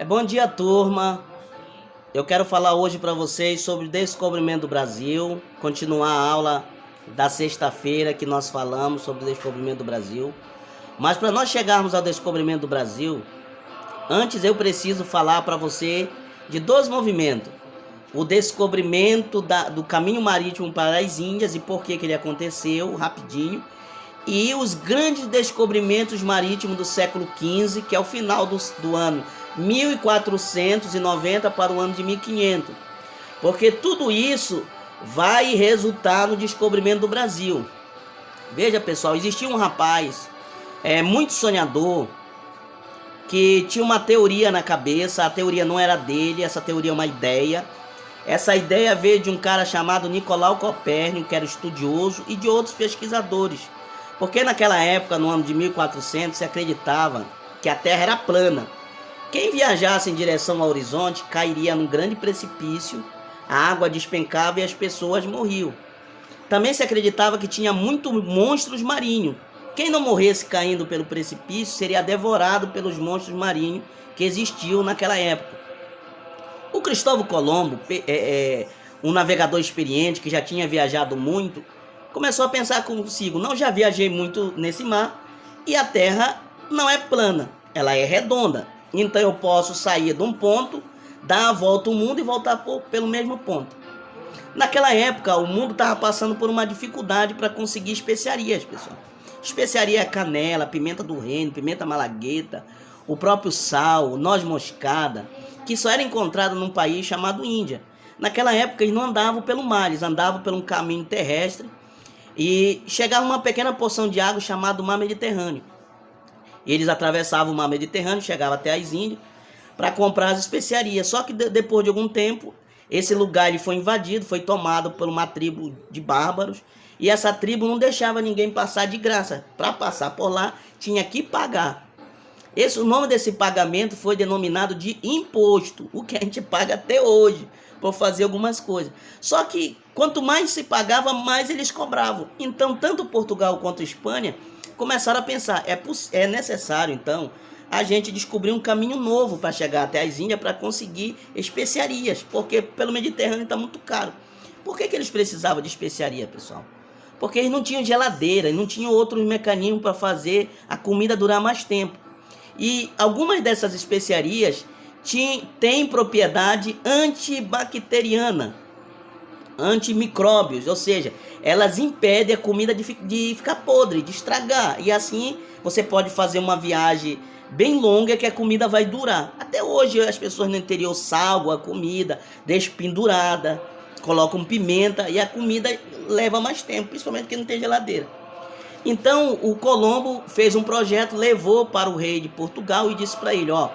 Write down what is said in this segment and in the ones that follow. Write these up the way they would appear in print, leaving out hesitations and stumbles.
Bom dia, turma. Eu quero falar hoje para vocês sobre o descobrimento do Brasil, continuar a aula da sexta-feira que nós falamos sobre o descobrimento do Brasil. Mas para nós chegarmos ao descobrimento do Brasil, antes eu preciso falar para você de dois movimentos. O descobrimento do caminho marítimo para as Índias e por que ele aconteceu, rapidinho. E os grandes descobrimentos marítimos do século XV, que é o final do ano 1490 para o ano de 1500. Porque tudo isso vai resultar no descobrimento do Brasil. Veja, pessoal, existia um rapaz muito sonhador que tinha uma teoria na cabeça. A teoria não era dele, essa teoria é uma ideia. Essa ideia veio de um cara chamado Nicolau Copérnico, que era estudioso, e de outros pesquisadores. Porque naquela época, no ano de 1400, se acreditava que a Terra era plana. Quem viajasse em direção ao horizonte cairia num grande precipício, a água despencava e as pessoas morriam. Também se acreditava que tinha muitos monstros marinhos. Quem não morresse caindo pelo precipício seria devorado pelos monstros marinhos que existiam naquela época. O Cristóvão Colombo, um navegador experiente que já tinha viajado muito, começou a pensar consigo: não, já viajei muito nesse mar e a Terra não é plana, ela é redonda. Então eu posso sair de um ponto, dar a volta ao mundo e voltar pelo mesmo ponto. Naquela época o mundo estava passando por uma dificuldade para conseguir especiarias, pessoal. Especiaria é canela, pimenta do reino, pimenta malagueta, o próprio sal, noz moscada, que só era encontrado num país chamado Índia. Naquela época eles não andavam pelo mar, eles andavam por um caminho terrestre e chegava uma pequena porção de água chamada Mar Mediterrâneo. Eles atravessavam o Mar Mediterrâneo, chegavam até as Índias para comprar as especiarias. Só que depois de algum tempo, esse lugar ele foi invadido, foi tomado por uma tribo de bárbaros. E essa tribo não deixava ninguém passar de graça. Para passar por lá, tinha que pagar. O nome desse pagamento foi denominado de imposto, o que a gente paga até hoje por fazer algumas coisas. Só que quanto mais se pagava, mais eles cobravam. Então, tanto Portugal quanto Espanha começaram a pensar: é necessário, então, a gente descobrir um caminho novo para chegar até as Índias para conseguir especiarias, porque pelo Mediterrâneo está muito caro. Por que eles precisavam de especiaria, pessoal? Porque eles não tinham geladeira, não tinham outros mecanismos para fazer a comida durar mais tempo. E algumas dessas especiarias têm propriedade antibacteriana, antimicróbios, ou seja, elas impedem a comida de ficar podre, de estragar. E assim você pode fazer uma viagem bem longa que a comida vai durar. Até hoje as pessoas no interior salgam a comida, deixam pendurada, colocam pimenta e a comida leva mais tempo, principalmente porque não tem geladeira. Então o Colombo fez um projeto, levou para o rei de Portugal e disse para ele: ó,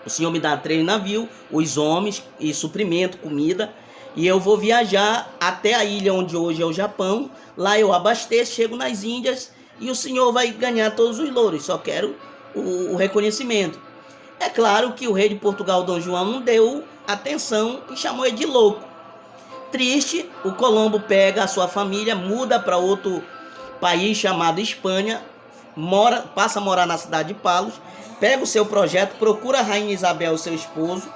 o senhor me dá 3 navios, os homens e suprimento, comida, e eu vou viajar até a ilha onde hoje é o Japão. Lá eu abasteço, chego nas Índias e o senhor vai ganhar todos os louros, só quero o reconhecimento. É claro que o rei de Portugal, Dom João, não deu atenção e chamou ele de louco. Triste, o Colombo pega a sua família, muda para outro país chamado Espanha, passa a morar na cidade de Palos, pega o seu projeto, procura a rainha Isabel, seu esposo,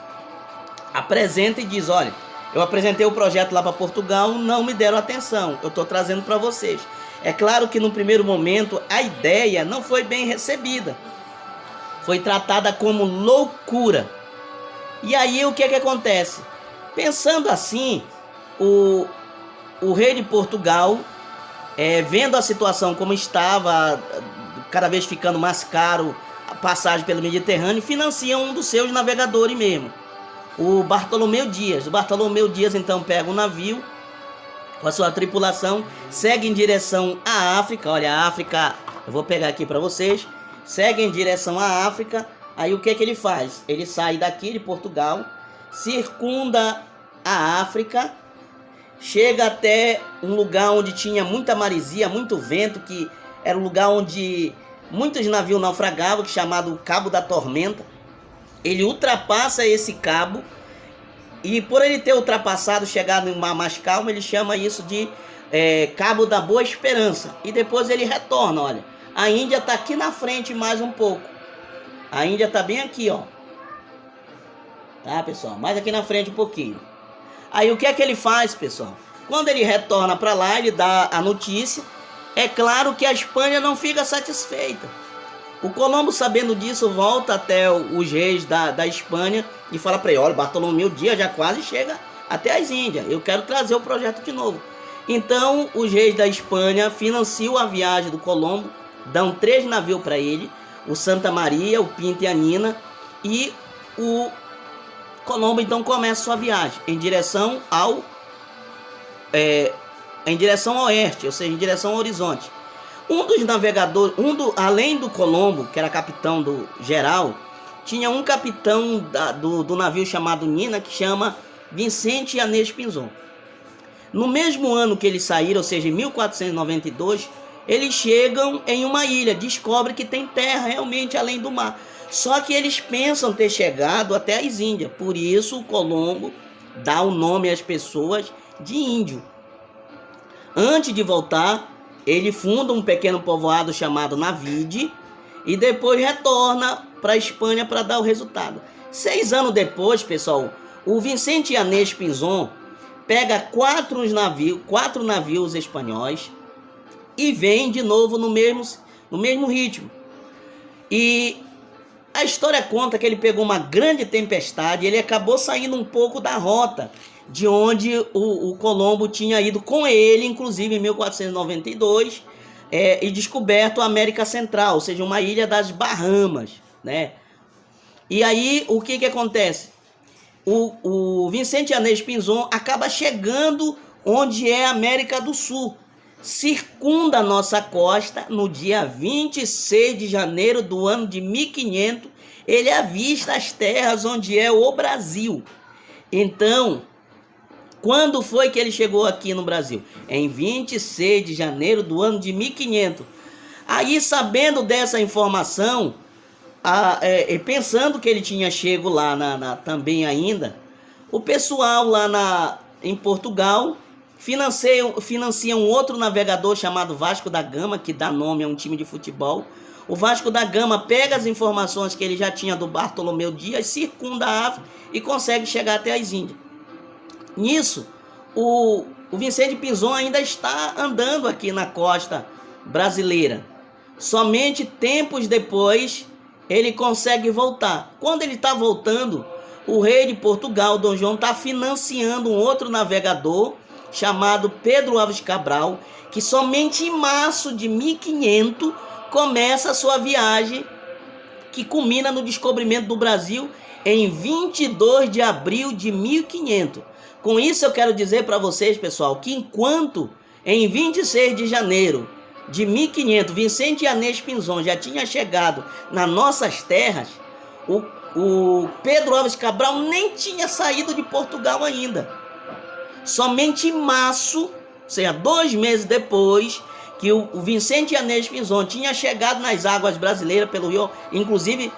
apresenta e diz: olha, eu apresentei o projeto lá para Portugal, não me deram atenção, eu estou trazendo para vocês. É claro que no primeiro momento a ideia não foi bem recebida, foi tratada como loucura. E aí o que acontece? Pensando assim, o rei de Portugal, vendo a situação como estava, cada vez ficando mais caro a passagem pelo Mediterrâneo, financia um dos seus navegadores mesmo, o Bartolomeu Dias. O Bartolomeu Dias então pega um navio com a sua tripulação, segue em direção à África. Olha, a África, eu vou pegar aqui para vocês, segue em direção à África. Aí o que ele faz? Ele sai daqui de Portugal, circunda a África, chega até um lugar onde tinha muita maresia, muito vento, que era um lugar onde muitos navios naufragavam, chamado Cabo da Tormenta. Ele ultrapassa esse cabo e, por ele ter ultrapassado, chegado em um mar mais calmo, ele chama isso de Cabo da Boa Esperança. E depois ele retorna. Olha, a Índia está aqui na frente mais um pouco. A Índia está bem aqui, ó. tá, pessoal? Mais aqui na frente um pouquinho. Aí o que é que ele faz, pessoal? Quando ele retorna para lá, ele dá a notícia. É claro que a Espanha não fica satisfeita. O Colombo, sabendo disso, volta até os reis da Espanha e fala para ele: olha, Bartolomeu Dias já quase chega até as Índias, eu quero trazer o projeto de novo. Então os reis da Espanha financiam a viagem do Colombo, dão 3 navios para ele, o Santa Maria, o Pinta e a Nina, e o Colombo então começa sua viagem em direção oeste, ou seja, em direção ao horizonte. Um dos navegadores, além do Colombo, que era capitão do geral, tinha um capitão do navio chamado Nina, que chama Vicente Yanez Pinzon. No mesmo ano que eles saíram, ou seja, em 1492, eles chegam em uma ilha, descobrem que tem terra realmente além do mar. Só que eles pensam ter chegado até as Índias, por isso o Colombo dá o nome às pessoas de índio. Antes de voltar, ele funda um pequeno povoado chamado Navide e depois retorna para a Espanha para dar o resultado. 6 anos depois, pessoal, o Vicente Yanez Pinzon pega 4 navios espanhóis e vem de novo no mesmo ritmo. E a história conta que ele pegou uma grande tempestade e ele acabou saindo um pouco da rota de onde o Colombo tinha ido com ele, inclusive em 1492, e descoberto a América Central, ou seja, uma ilha das Bahamas, né? E aí, o que acontece? O Vicente Yanez Pinzon acaba chegando onde é a América do Sul, circunda a nossa costa no dia 26 de janeiro do ano de 1500, ele avista as terras onde é o Brasil. Então, quando foi que ele chegou aqui no Brasil? Em 26 de janeiro do ano de 1500. Aí, sabendo dessa informação, pensando que ele tinha chego lá também ainda, o pessoal lá em Portugal financia um outro navegador chamado Vasco da Gama, que dá nome a um time de futebol. O Vasco da Gama pega as informações que ele já tinha do Bartolomeu Dias, circunda a África e consegue chegar até as Índias. Nisso, o Vicente Pinzon ainda está andando aqui na costa brasileira. Somente tempos depois ele consegue voltar. Quando ele está voltando, o rei de Portugal, Dom João, está financiando um outro navegador chamado Pedro Álvares Cabral, que somente em março de 1500 começa a sua viagem, que culmina no descobrimento do Brasil em 22 de abril de 1500. Com isso eu quero dizer para vocês, pessoal, que enquanto em 26 de janeiro de 1500, Vicente Yanez Pinzon já tinha chegado nas nossas terras, o Pedro Álvares Cabral nem tinha saído de Portugal ainda. Somente em março, ou seja, 2 meses depois, que o Vicente Yanez Pinzon tinha chegado nas águas brasileiras pelo Rio, inclusive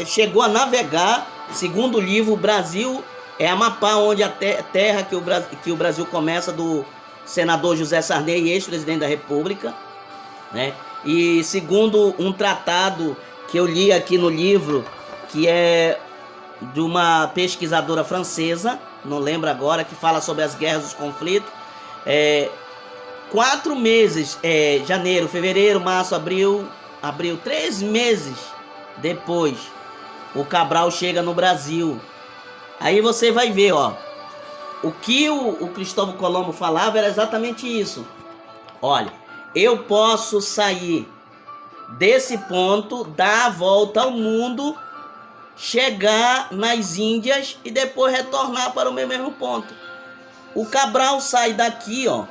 chegou a navegar, segundo o livro Brasil é Amapá, onde a terra que o Brasil começa, do senador José Sarney, ex-presidente da República, né? E segundo um tratado que eu li aqui no livro, que é de uma pesquisadora francesa, não lembro agora, que fala sobre as guerras, os conflitos, 4 meses, janeiro, fevereiro, março, abril, 3 meses depois, o Cabral chega no Brasil. Aí você vai ver, ó, o que o Cristóvão Colombo falava era exatamente isso. Olha, eu posso sair desse ponto, dar a volta ao mundo, chegar nas Índias e depois retornar para o meu mesmo ponto. O Cabral sai daqui, ó,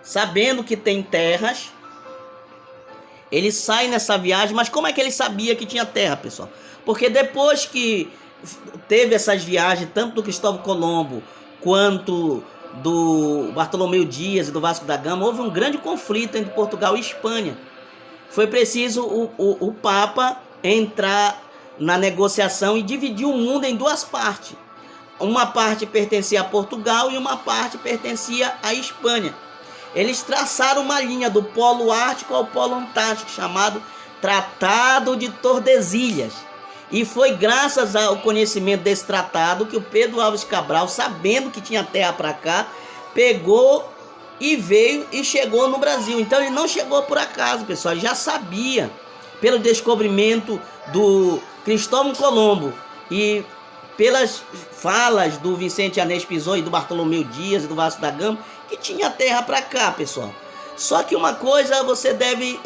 sabendo que tem terras. Ele sai nessa viagem, mas como é que ele sabia que tinha terra, pessoal? Porque depois que teve essas viagens, tanto do Cristóvão Colombo quanto do Bartolomeu Dias e do Vasco da Gama, houve um grande conflito entre Portugal e Espanha. Foi preciso o Papa entrar na negociação e dividir o mundo em 2 partes. Uma parte pertencia a Portugal e uma parte pertencia à Espanha. Eles traçaram uma linha do Polo Ártico ao Polo Antártico, chamado Tratado de Tordesilhas. E foi graças ao conhecimento desse tratado que o Pedro Álvares Cabral, sabendo que tinha terra para cá, pegou e veio e chegou no Brasil. Então ele não chegou por acaso, pessoal, ele já sabia, pelo descobrimento do Cristóvão Colombo e pelas falas do Vicente Yanez Pinzon e do Bartolomeu Dias e do Vasco da Gama, que tinha terra para cá, pessoal. Só que uma coisa você deve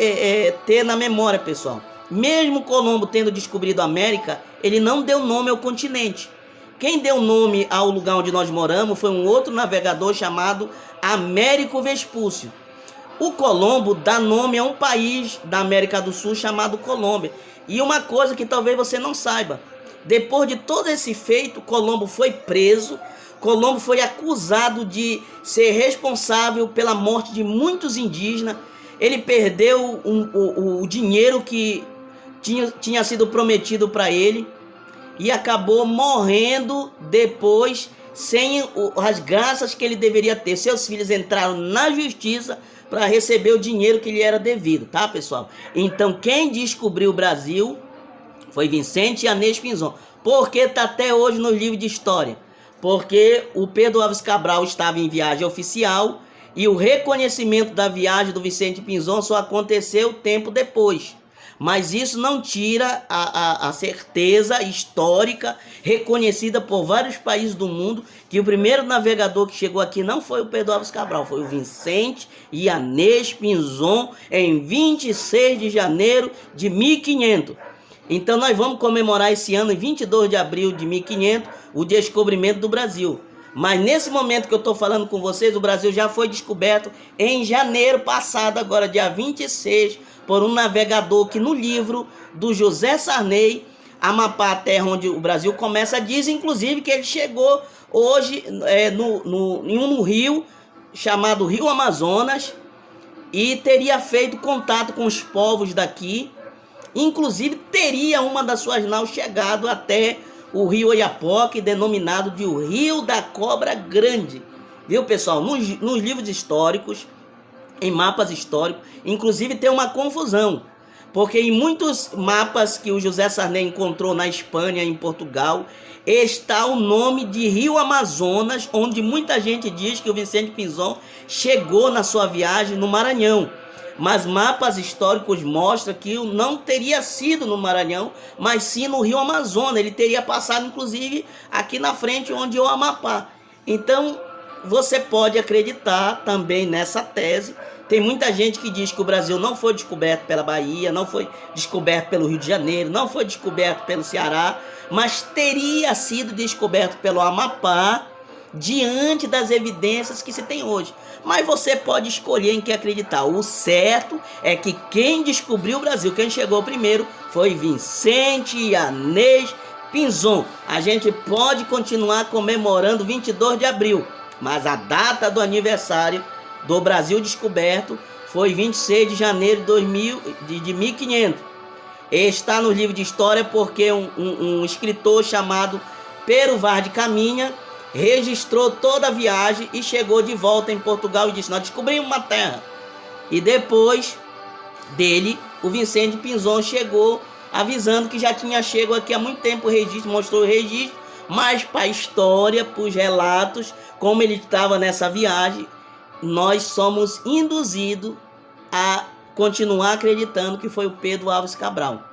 ter na memória, pessoal. Mesmo Colombo tendo descobrido a América, ele não deu nome ao continente. Quem deu nome ao lugar onde nós moramos foi um outro navegador chamado Américo Vespúcio. O Colombo dá nome a um país da América do Sul chamado Colômbia. E uma coisa que talvez você não saiba, depois de todo esse feito, Colombo foi preso. Colombo foi acusado de ser responsável pela morte de muitos indígenas. Ele perdeu o dinheiro que tinha sido prometido para ele e acabou morrendo depois sem as graças que ele deveria ter. Seus filhos entraram na justiça para receber o dinheiro que lhe era devido, tá, pessoal? Então quem descobriu o Brasil foi Vicente Yanez Pinzon. Por que está até hoje no livro de história? Porque o Pedro Álvares Cabral estava em viagem oficial e o reconhecimento da viagem do Vicente Pinzon só aconteceu tempo depois. Mas isso não tira a certeza histórica reconhecida por vários países do mundo que o primeiro navegador que chegou aqui não foi o Pedro Álvares Cabral, foi o Vicente Yanez Pinzon em 26 de janeiro de 1500. Então nós vamos comemorar esse ano, em 22 de abril de 1500, o descobrimento do Brasil. Mas nesse momento que eu estou falando com vocês, o Brasil já foi descoberto em janeiro passado, agora dia 26, por um navegador que no livro do José Sarney, Amapá, a terra onde o Brasil começa, diz inclusive que ele chegou hoje em um rio chamado Rio Amazonas e teria feito contato com os povos daqui. Inclusive teria uma das suas naus chegado até o rio Oiapoque, denominado de o Rio da Cobra Grande. Viu, pessoal? Nos livros históricos, em mapas históricos, inclusive tem uma confusão. Porque em muitos mapas que o José Sarney encontrou na Espanha, em Portugal, está o nome de Rio Amazonas, onde muita gente diz que o Vicente Pinzon chegou na sua viagem no Maranhão. Mas mapas históricos mostram que não teria sido no Maranhão, mas sim no Rio Amazonas. Ele teria passado, inclusive, aqui na frente, onde é o Amapá. Então, você pode acreditar também nessa tese. Tem muita gente que diz que o Brasil não foi descoberto pela Bahia, não foi descoberto pelo Rio de Janeiro, não foi descoberto pelo Ceará, mas teria sido descoberto pelo Amapá, diante das evidências que se tem hoje. Mas você pode escolher em que acreditar. O certo é que quem descobriu o Brasil, quem chegou primeiro, foi Vicente Yanez Pinzon. A gente pode continuar comemorando 22 de abril, mas a data do aniversário do Brasil descoberto foi 26 de janeiro de 1500. Está no livro de história porque um escritor chamado Pero Vaz de Caminha registrou toda a viagem e chegou de volta em Portugal e disse: nós descobrimos uma terra. E depois dele, o Vicente Pinzon chegou avisando que já tinha chegado aqui há muito tempo. O registro mostrou o registro, mas para a história, para os relatos, como ele estava nessa viagem, nós somos induzidos a continuar acreditando que foi o Pedro Álvares Cabral.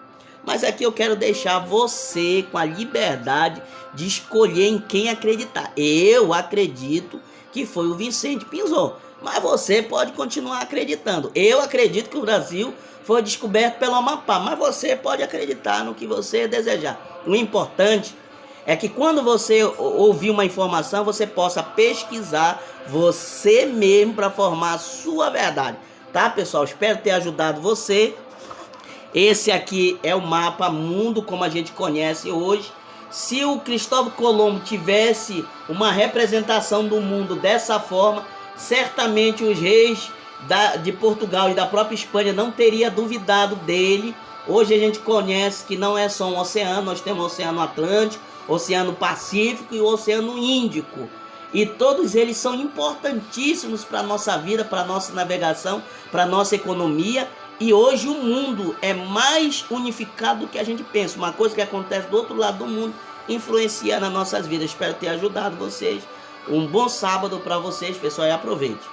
Mas aqui eu quero deixar você com a liberdade de escolher em quem acreditar. Eu acredito que foi o Vicente Pinzon, mas você pode continuar acreditando. Eu acredito que o Brasil foi descoberto pelo Amapá, mas você pode acreditar no que você desejar. O importante é que quando você ouvir uma informação, você possa pesquisar você mesmo para formar a sua verdade. Tá, pessoal? Espero ter ajudado você. Esse aqui é o mapa mundo como a gente conhece hoje. Se o Cristóvão Colombo tivesse uma representação do mundo dessa forma, certamente os reis de Portugal e da própria Espanha não teriam duvidado dele. Hoje a gente conhece que não é só um oceano, nós temos o Oceano Atlântico, o Oceano Pacífico e o Oceano Índico. E todos eles são importantíssimos para a nossa vida, para a nossa navegação, para a nossa economia E hoje o mundo é mais unificado do que a gente pensa. Uma coisa que acontece do outro lado do mundo influencia nas nossas vidas. Espero ter ajudado vocês. Um bom sábado para vocês, pessoal, e aproveite.